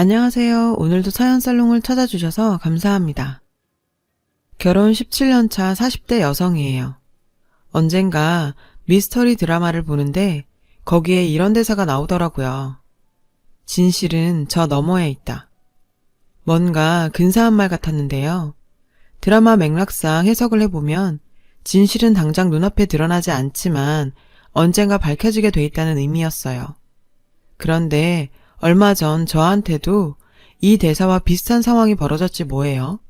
안녕하세요. 오늘도 사연살롱을 찾아주셔서 감사합니다. 결혼 17년 차 40대 여성이에요. 언젠가 미스터리 드라마를 보는데 거기에 이런 대사가 나오더라고요. 진실은 저 너머에 있다. 뭔가 근사한 말 같았는데요. 드라마 맥락상 해석을 해보면 진실은 당장 눈앞에 드러나지 않지만 언젠가 밝혀지게 돼 있다는 의미였어요. 그런데 얼마 전 저한테도 이 대사와 비슷한 상황이 벌어졌지 뭐예요?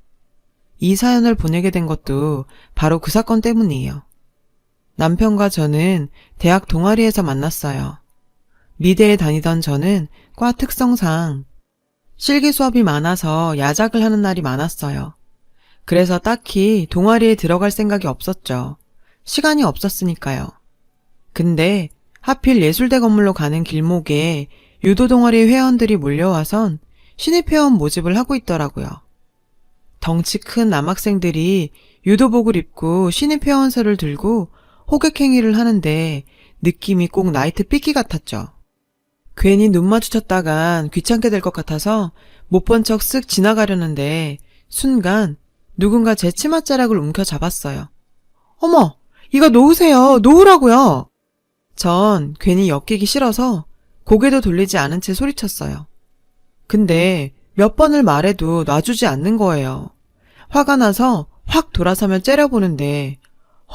이 사연을 보내게 된 것도 바로 그 사건 때문이에요. 남편과 저는 대학 동아리에서 만났어요. 미대에 다니던 저는 과 특성상 실기 수업이 많아서 야작을 하는 날이 많았어요. 그래서 딱히 동아리에 들어갈 생각이 없었죠. 시간이 없었으니까요. 근데 하필 예술대 건물로 가는 길목에 유도 동아리 회원들이 몰려와선 신입 회원 모집을 하고 있더라고요. 덩치 큰 남학생들이 유도복을 입고 신입 회원서를 들고 호객행위를 하는데 느낌이 꼭 나이트 삐끼 같았죠. 괜히 눈 마주쳤다간 귀찮게 될 것 같아서 못 본 척 쓱 지나가려는데 순간 누군가 제 치맛자락을 움켜잡았어요. 어머! 이거 놓으세요! 놓으라고요! 전 괜히 엮이기 싫어서 고개도 돌리지 않은 채 소리쳤어요. 근데 몇 번을 말해도 놔주지 않는 거예요. 화가 나서 확 돌아서며 째려보는데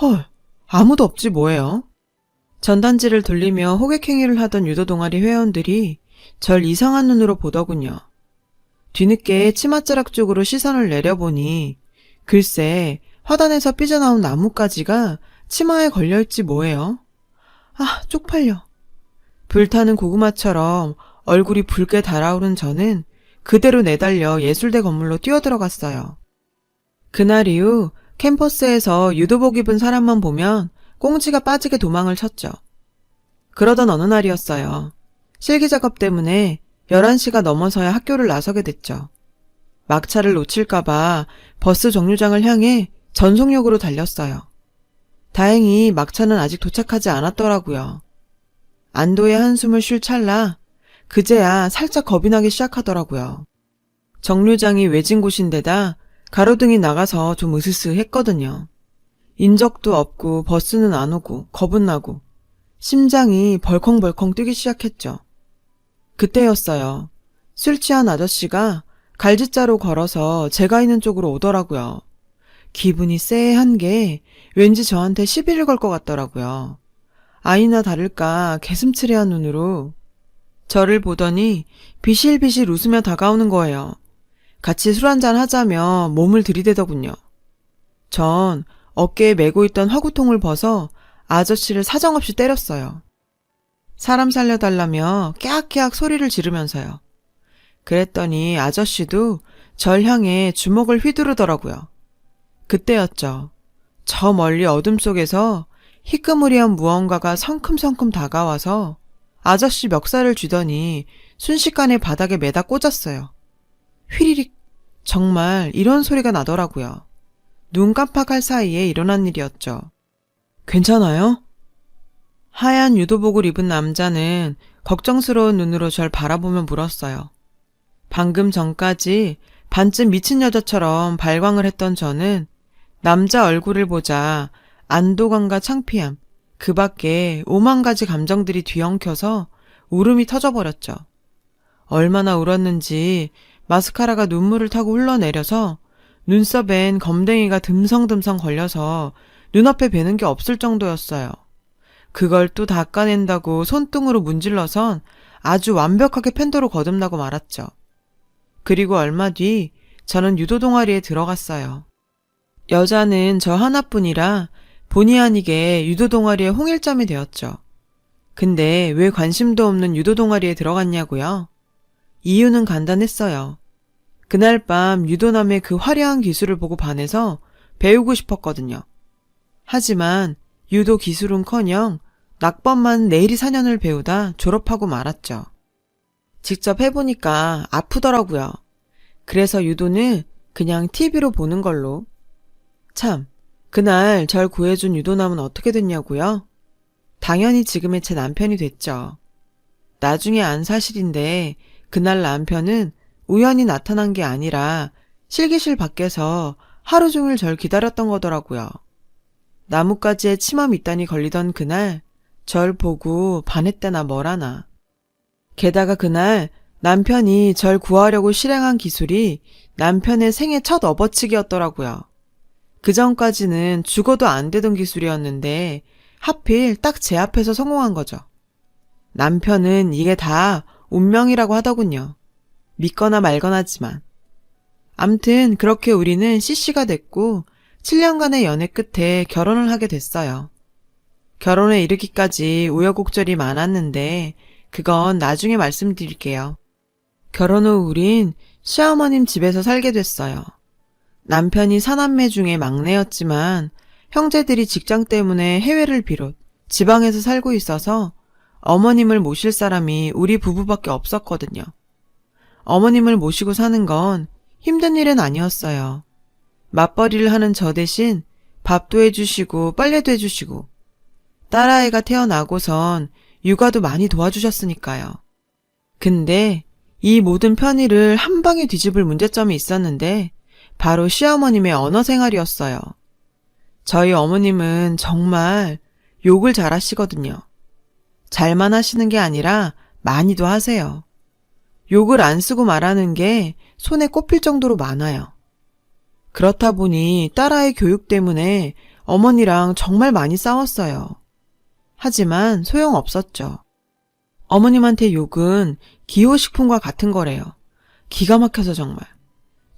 헐, 아무도 없지 뭐예요? 전단지를 돌리며 호객행위를 하던 유도 동아리 회원들이 절 이상한 눈으로 보더군요. 뒤늦게 치맛자락 쪽으로 시선을 내려보니 글쎄 화단에서 삐져나온 나뭇가지가 치마에 걸려있지 뭐예요? 아, 쪽팔려. 불타는 고구마처럼 얼굴이 붉게 달아오른 저는 그대로 내달려 예술대 건물로 뛰어들어갔어요. 그날 이후 캠퍼스에서 유도복 입은 사람만 보면 꽁지가 빠지게 도망을 쳤죠. 그러던 어느 날이었어요. 실기작업 때문에 11시가 넘어서야 학교를 나서게 됐죠. 막차를 놓칠까봐 버스 정류장을 향해 전속력으로 달렸어요. 다행히 막차는 아직 도착하지 않았더라고요. 안도의 한숨을 쉴 찰나 그제야 살짝 겁이 나기 시작하더라고요. 정류장이 외진 곳인데다 가로등이 나가서 좀 으스스했거든요. 인적도 없고 버스는 안 오고 겁은 나고 심장이 벌컹벌컹 뛰기 시작했죠. 그때였어요. 술 취한 아저씨가 갈지자로 걸어서 제가 있는 쪽으로 오더라고요. 기분이 쎄한 게 왠지 저한테 시비를 걸 것 같더라고요. 아니나 다를까 개슴츠레한 눈으로 저를 보더니 비실비실 웃으며 다가오는 거예요. 같이 술 한잔 하자며 몸을 들이대더군요. 전 어깨에 메고 있던 화구통을 벗어 아저씨를 사정없이 때렸어요. 사람 살려달라며 깨악깨악 소리를 지르면서요. 그랬더니 아저씨도 절 향해 주먹을 휘두르더라고요. 그때였죠. 저 멀리 어둠 속에서 희끄무리한 무언가가 성큼성큼 다가와서 아저씨 멱살을 쥐더니 순식간에 바닥에 매다 꽂았어요. 휘리릭. 정말 이런 소리가 나더라고요. 눈 깜빡할 사이에 일어난 일이었죠. 괜찮아요? 하얀 유도복을 입은 남자는 걱정스러운 눈으로 절 바라보며 물었어요. 방금 전까지 반쯤 미친 여자처럼 발광을 했던 저는 남자 얼굴을 보자 안도감과 창피함, 그 밖에 5만 가지 감정들이 뒤엉켜서 울음이 터져버렸죠. 얼마나 울었는지 마스카라가 눈물을 타고 흘러내려서 눈썹엔 검댕이가 듬성듬성 걸려서 눈앞에 뵈는 게 없을 정도였어요. 그걸 또 닦아낸다고 손등으로 문질러선 아주 완벽하게 팬더로 거듭나고 말았죠. 그리고 얼마 뒤 저는 유도 동아리에 들어갔어요. 여자는 저 하나뿐이라 본의 아니게 유도 동아리의 홍일점이 되었죠. 근데 왜 관심도 없는 유도 동아리에 들어갔냐고요? 이유는 간단했어요. 그날 밤 유도남의 그 화려한 기술을 보고 반해서 배우고 싶었거든요. 하지만 유도 기술은커녕 낙법만 내리 4년을 배우다 졸업하고 말았죠. 직접 해보니까 아프더라고요. 그래서 유도는 그냥 TV로 보는 걸로. 참, 그날 절 구해준 유도남은 어떻게 됐냐고요? 당연히 지금의 제 남편이 됐죠. 나중에 안 사실인데 그날 남편은 우연히 나타난 게 아니라 실기실 밖에서 하루 종일 절 기다렸던 거더라고요. 나뭇가지에 치마 밑단이 걸리던 그날 절 보고 반했대나 뭐라나. 게다가 그날 남편이 절 구하려고 실행한 기술이 남편의 생애 첫 업어치기였더라고요. 그전까지는 죽어도 안 되던 기술이었는데 하필 딱 제 앞에서 성공한 거죠. 남편은 이게 다 운명이라고 하더군요. 믿거나 말거나지만. 암튼 그렇게 우리는 CC가 됐고 7년간의 연애 끝에 결혼을 하게 됐어요. 결혼에 이르기까지 우여곡절이 많았는데 그건 나중에 말씀드릴게요. 결혼 후 우린 시어머님 집에서 살게 됐어요. 남편이 사남매 중에 막내였지만 형제들이 직장 때문에 해외를 비롯 지방에서 살고 있어서 어머님을 모실 사람이 우리 부부밖에 없었거든요. 어머님을 모시고 사는 건 힘든 일은 아니었어요. 맞벌이를 하는 저 대신 밥도 해주시고 빨래도 해주시고 딸아이가 태어나고선 육아도 많이 도와주셨으니까요. 근데 이 모든 편의를 한 방에 뒤집을 문제점이 있었는데 바로 시어머님의 언어 생활이었어요. 저희 어머님은 정말 욕을 잘하시거든요. 잘만 하시는 게 아니라 많이도 하세요. 욕을 안 쓰고 말하는 게 손에 꼽힐 정도로 많아요. 그렇다 보니 딸아이 교육 때문에 어머니랑 정말 많이 싸웠어요. 하지만 소용없었죠. 어머님한테 욕은 기호식품과 같은 거래요. 기가 막혀서 정말.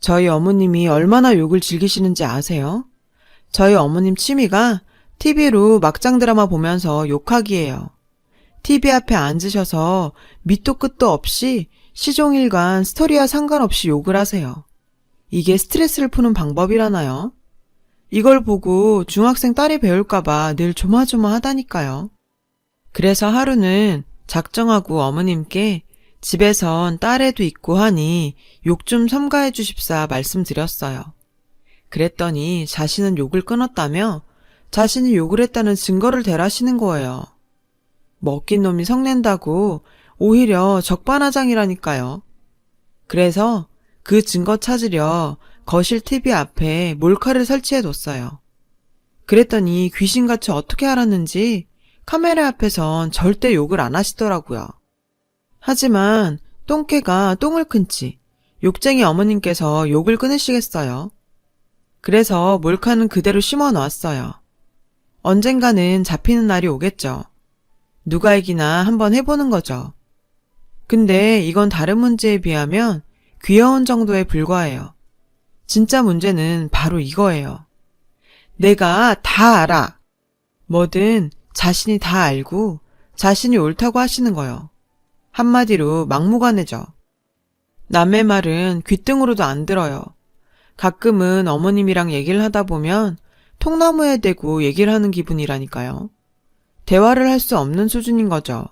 저희 어머님이 얼마나 욕을 즐기시는지 아세요? 저희 어머님 취미가 TV로 막장 드라마 보면서 욕하기예요. TV 앞에 앉으셔서 밑도 끝도 없이 시종일관 스토리와 상관없이 욕을 하세요. 이게 스트레스를 푸는 방법이라나요? 이걸 보고 중학생 딸이 배울까봐 늘 조마조마하다니까요. 그래서 하루는 작정하고 어머님께 집에선 딸애도 있고 하니 욕 좀 삼가해 주십사 말씀드렸어요. 그랬더니 자신은 욕을 끊었다며 자신이 욕을 했다는 증거를 대라시는 거예요. 먹긴 놈이 성낸다고 오히려 적반하장이라니까요. 그래서 그 증거 찾으려 거실 TV 앞에 몰카를 설치해뒀어요. 그랬더니 귀신같이 어떻게 알았는지 카메라 앞에선 절대 욕을 안 하시더라고요. 하지만 똥개가 똥을 큰지 욕쟁이 어머님께서 욕을 끊으시겠어요. 그래서 몰카는 그대로 심어놨어요. 언젠가는 잡히는 날이 오겠죠. 누가 이기나 한번 해보는 거죠. 근데 이건 다른 문제에 비하면 귀여운 정도에 불과해요. 진짜 문제는 바로 이거예요. 내가 다 알아. 뭐든 자신이 다 알고 자신이 옳다고 하시는 거요. 한마디로 막무가내죠. 남의 말은 귓등으로도 안 들어요. 가끔은 어머님이랑 얘기를 하다 보면 통나무에 대고 얘기를 하는 기분이라니까요. 대화를 할 수 없는 수준인 거죠.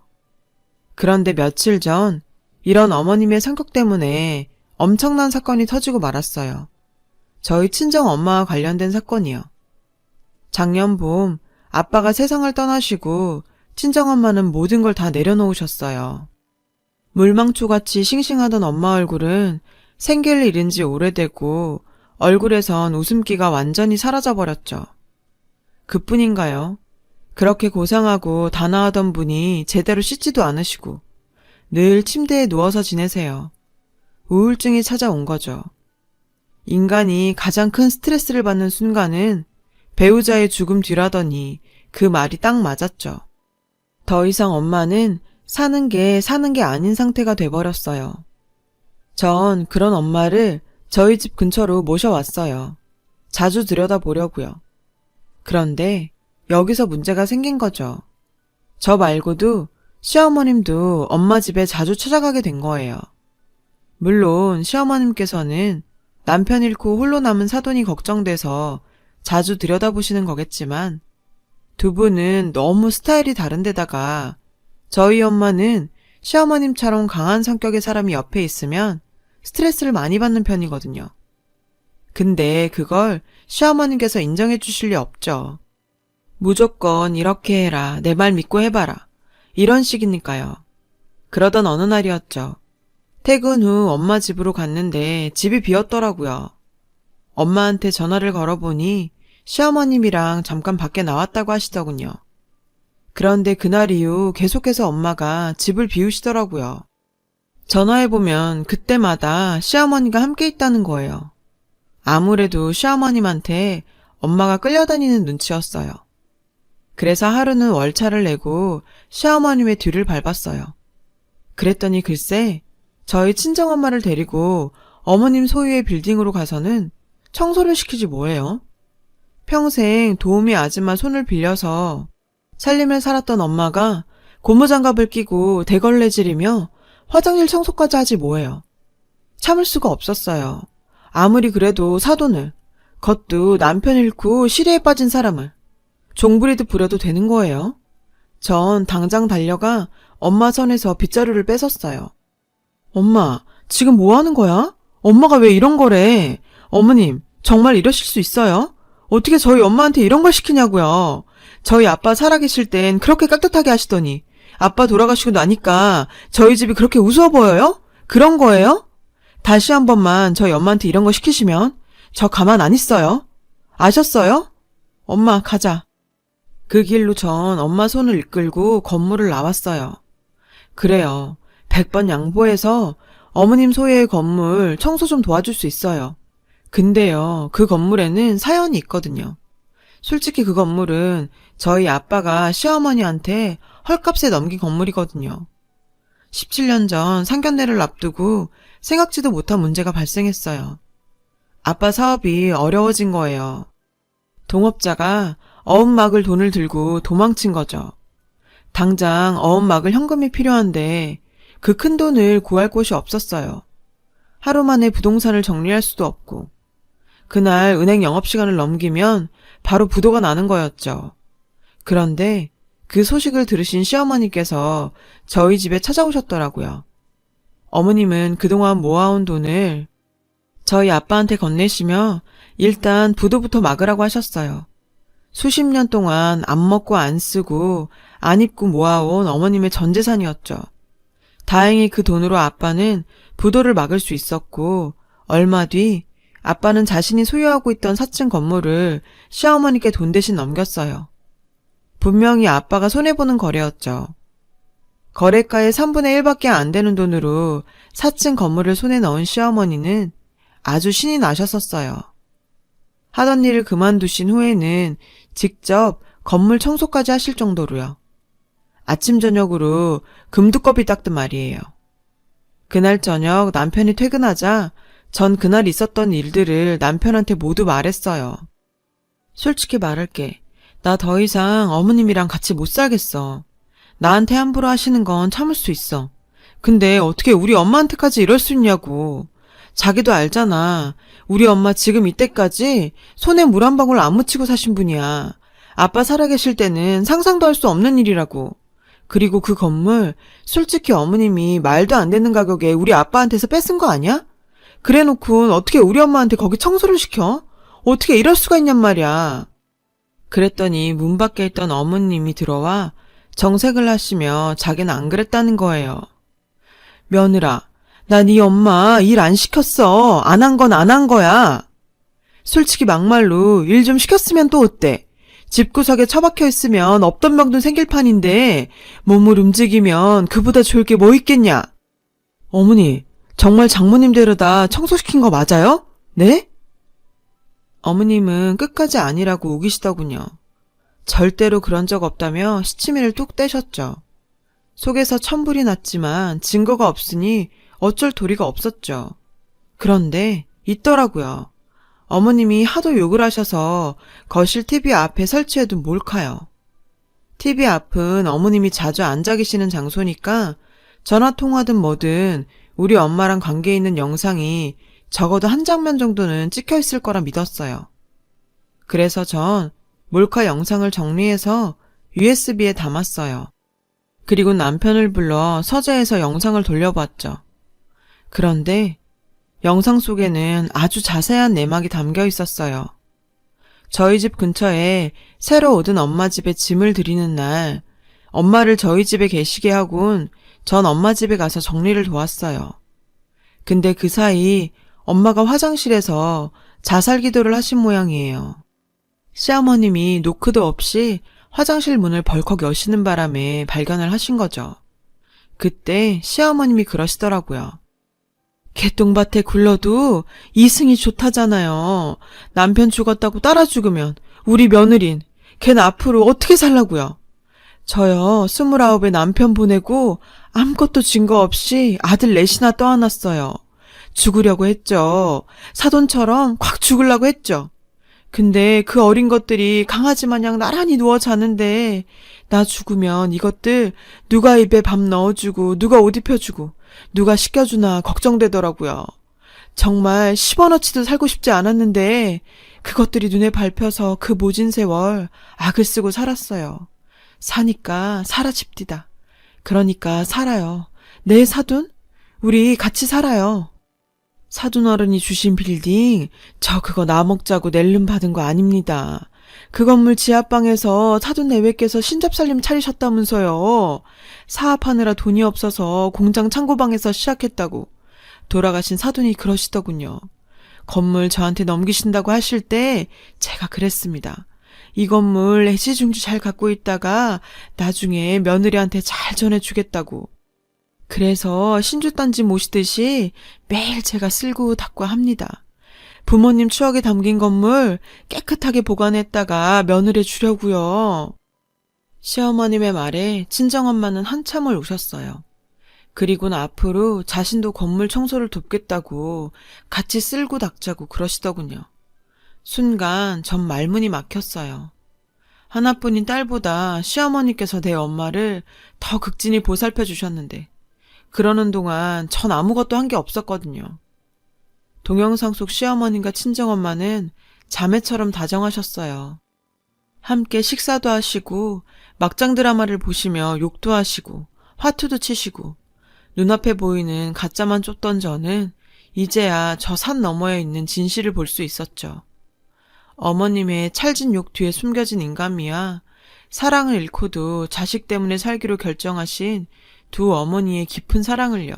그런데 며칠 전 이런 어머님의 성격 때문에 엄청난 사건이 터지고 말았어요. 저희 친정 엄마와 관련된 사건이요. 작년 봄 아빠가 세상을 떠나시고 친정엄마는 모든 걸 다 내려놓으셨어요. 물망초같이 싱싱하던 엄마 얼굴은 생계를 잃은 지 오래되고 얼굴에선 웃음기가 완전히 사라져버렸죠. 그뿐인가요? 그렇게 고상하고 단아하던 분이 제대로 씻지도 않으시고 늘 침대에 누워서 지내세요. 우울증이 찾아온 거죠. 인간이 가장 큰 스트레스를 받는 순간은 배우자의 죽음 뒤라더니 그 말이 딱 맞았죠. 더 이상 엄마는 사는 게 아닌 상태가 돼버렸어요. 전 그런 엄마를 저희 집 근처로 모셔왔어요. 자주 들여다보려고요. 그런데 여기서 문제가 생긴 거죠. 저 말고도 시어머님도 엄마 집에 자주 찾아가게 된 거예요. 물론 시어머님께서는 남편 잃고 홀로 남은 사돈이 걱정돼서 자주 들여다보시는 거겠지만 두 분은 너무 스타일이 다른데다가 저희 엄마는 시어머님처럼 강한 성격의 사람이 옆에 있으면 스트레스를 많이 받는 편이거든요. 근데 그걸 시어머님께서 인정해 주실 리 없죠. 무조건 이렇게 해라, 내 말 믿고 해봐라. 이런 식이니까요. 그러던 어느 날이었죠. 퇴근 후 엄마 집으로 갔는데 집이 비었더라고요. 엄마한테 전화를 걸어보니 시어머님이랑 잠깐 밖에 나왔다고 하시더군요. 그런데 그날 이후 계속해서 엄마가 집을 비우시더라고요. 전화해보면 그때마다 시어머니가 함께 있다는 거예요. 아무래도 시어머님한테 엄마가 끌려다니는 눈치였어요. 그래서 하루는 월차를 내고 시어머님의 뒤를 밟았어요. 그랬더니 글쎄 저희 친정엄마를 데리고 어머님 소유의 빌딩으로 가서는 청소를 시키지 뭐예요. 평생 도우미 아줌마 손을 빌려서 살림을 살았던 엄마가 고무장갑을 끼고 대걸레질이며 화장실 청소까지 하지 뭐예요. 참을 수가 없었어요. 아무리 그래도 사돈을, 그것도 남편 잃고 시리에 빠진 사람을 종부리듯 부려도 되는 거예요. 전 당장 달려가 엄마 손에서 빗자루를 뺏었어요. 엄마, 지금 뭐 하는 거야? 엄마가 왜 이런 거래? 어머님, 정말 이러실 수 있어요? 어떻게 저희 엄마한테 이런 걸 시키냐고요. 저희 아빠 살아계실 땐 그렇게 깍듯하게 하시더니 아빠 돌아가시고 나니까 저희 집이 그렇게 우스워 보여요? 그런 거예요? 다시 한 번만 저희 엄마한테 이런 거 시키시면 저 가만 안 있어요. 아셨어요? 엄마, 가자. 그 길로 전 엄마 손을 이끌고 건물을 나왔어요. 그래요. 100번 양보해서 어머님 소유의 건물 청소 좀 도와줄 수 있어요. 근데요, 그 건물에는 사연이 있거든요. 솔직히 그 건물은 저희 아빠가 시어머니한테 헐값에 넘긴 건물이거든요. 17년 전 상견례를 앞두고 생각지도 못한 문제가 발생했어요. 아빠 사업이 어려워진 거예요. 동업자가 어음 막을 돈을 들고 도망친 거죠. 당장 어음 막을 현금이 필요한데 그 큰 돈을 구할 곳이 없었어요. 하루 만에 부동산을 정리할 수도 없고 그날 은행 영업시간을 넘기면 바로 부도가 나는 거였죠. 그런데 그 소식을 들으신 시어머니께서 저희 집에 찾아오셨더라고요. 어머님은 그동안 모아온 돈을 저희 아빠한테 건네시며 일단 부도부터 막으라고 하셨어요. 수십 년 동안 안 먹고 안 쓰고 안 입고 모아온 어머님의 전 재산이었죠. 다행히 그 돈으로 아빠는 부도를 막을 수 있었고 얼마 뒤 아빠는 자신이 소유하고 있던 4층 건물을 시어머니께 돈 대신 넘겼어요. 분명히 아빠가 손해보는 거래였죠. 거래가의 3분의 1밖에 안 되는 돈으로 4층 건물을 손에 넣은 시어머니는 아주 신이 나셨었어요. 하던 일을 그만두신 후에는 직접 건물 청소까지 하실 정도로요. 아침 저녁으로 금두꺼비 닦듯 말이에요. 그날 저녁 남편이 퇴근하자 전 그날 있었던 일들을 남편한테 모두 말했어요. 솔직히 말할게. 나 더 이상 어머님이랑 같이 못 살겠어. 나한테 함부로 하시는 건 참을 수 있어. 근데 어떻게 우리 엄마한테까지 이럴 수 있냐고. 자기도 알잖아. 우리 엄마 지금 이때까지 손에 물 한 방울 안 묻히고 사신 분이야. 아빠 살아계실 때는 상상도 할 수 없는 일이라고. 그리고 그 건물 솔직히 어머님이 말도 안 되는 가격에 우리 아빠한테서 뺏은 거 아니야? 그래놓고 어떻게 우리 엄마한테 거기 청소를 시켜? 어떻게 이럴 수가 있냔 말이야. 그랬더니 문 밖에 있던 어머님이 들어와 정색을 하시며 자기는 안 그랬다는 거예요. 며느라, 나 네 엄마 일 안 시켰어. 안 한 건 안 한 거야. 솔직히 막말로 일 좀 시켰으면 또 어때? 집구석에 처박혀 있으면 없던 병도 생길 판인데 몸을 움직이면 그보다 좋을 게 뭐 있겠냐? 어머니, 정말 장모님 데려다 청소시킨 거 맞아요? 네? 어머님은 끝까지 아니라고 우기시더군요. 절대로 그런 적 없다며 시치미를 뚝 떼셨죠. 속에서 천불이 났지만 증거가 없으니 어쩔 도리가 없었죠. 그런데 있더라고요. 어머님이 하도 욕을 하셔서 거실 TV 앞에 설치해둔 몰카요. TV 앞은 어머님이 자주 앉아 계시는 장소니까 전화통화든 뭐든 우리 엄마랑 관계 있는 영상이 적어도 한 장면 정도는 찍혀 있을 거라 믿었어요. 그래서 전 몰카 영상을 정리해서 USB에 담았어요. 그리고 남편을 불러 서재에서 영상을 돌려봤죠. 그런데 영상 속에는 아주 자세한 내막이 담겨 있었어요. 저희 집 근처에 새로 오던 엄마 집에 짐을 들이는 날 엄마를 저희 집에 계시게 하곤 전 엄마 집에 가서 정리를 도왔어요. 근데 그 사이 엄마가 화장실에서 자살 기도를 하신 모양이에요. 시어머님이 노크도 없이 화장실 문을 벌컥 여시는 바람에 발견을 하신 거죠. 그때 시어머님이 그러시더라고요. 개똥밭에 굴러도 이승이 좋다잖아요. 남편 죽었다고 따라 죽으면 우리 며느린 걔는 앞으로 어떻게 살라고요. 저요 29에 남편 보내고 아무것도 증거 없이 아들 넷이나 떠안았어요. 죽으려고 했죠. 사돈처럼 콱 죽으려고 했죠. 근데 그 어린 것들이 강아지 마냥 나란히 누워 자는데 나 죽으면 이것들 누가 입에 밥 넣어주고 누가 옷 입혀주고 누가 씻겨주나 걱정되더라고요. 정말 10원어치도 살고 싶지 않았는데 그것들이 눈에 밟혀서 그 모진 세월 악을 쓰고 살았어요. 사니까 살아집디다. 그러니까 살아요. 내 사돈? 우리 같이 살아요. 사돈 어른이 주신 빌딩, 저 그거 나 먹자고 낼름 받은 거 아닙니다. 그 건물 지하방에서 사돈 내외께서 신접살림 차리셨다면서요. 사업하느라 돈이 없어서 공장 창고방에서 시작했다고. 돌아가신 사돈이 그러시더군요. 건물 저한테 넘기신다고 하실 때 제가 그랬습니다. 이 건물 애지중지 잘 갖고 있다가 나중에 며느리한테 잘 전해주겠다고. 그래서 신주단지 모시듯이 매일 제가 쓸고 닦고 합니다. 부모님 추억이 담긴 건물 깨끗하게 보관했다가 며느리에 주려고요. 시어머님의 말에 친정엄마는 한참을 우셨어요. 그리고는 앞으로 자신도 건물 청소를 돕겠다고 같이 쓸고 닦자고 그러시더군요. 순간 전 말문이 막혔어요. 하나뿐인 딸보다 시어머니께서 내 엄마를 더 극진히 보살펴 주셨는데 그러는 동안 전 아무것도 한 게 없었거든요. 동영상 속 시어머님과 친정엄마는 자매처럼 다정하셨어요. 함께 식사도 하시고 막장 드라마를 보시며 욕도 하시고 화투도 치시고 눈앞에 보이는 가짜만 쫓던 저는 이제야 저 산 너머에 있는 진실을 볼 수 있었죠. 어머님의 찰진 욕 뒤에 숨겨진 인간미와 사랑을 잃고도 자식 때문에 살기로 결정하신 두 어머니의 깊은 사랑을요.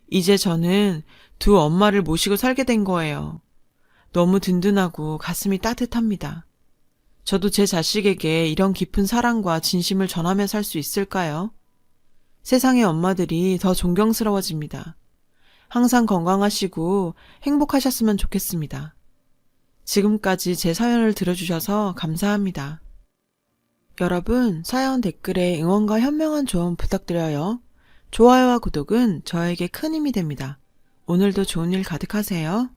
이제 저는 두 엄마를 모시고 살게 된 거예요. 너무 든든하고 가슴이 따뜻합니다. 저도 제 자식에게 이런 깊은 사랑과 진심을 전하며 살 수 있을까요? 세상의 엄마들이 더 존경스러워집니다. 항상 건강하시고 행복하셨으면 좋겠습니다. 지금까지 제 사연을 들어주셔서 감사합니다. 여러분, 사연 댓글에 응원과 현명한 조언 부탁드려요. 좋아요와 구독은 저에게 큰 힘이 됩니다. 오늘도 좋은 일 가득하세요.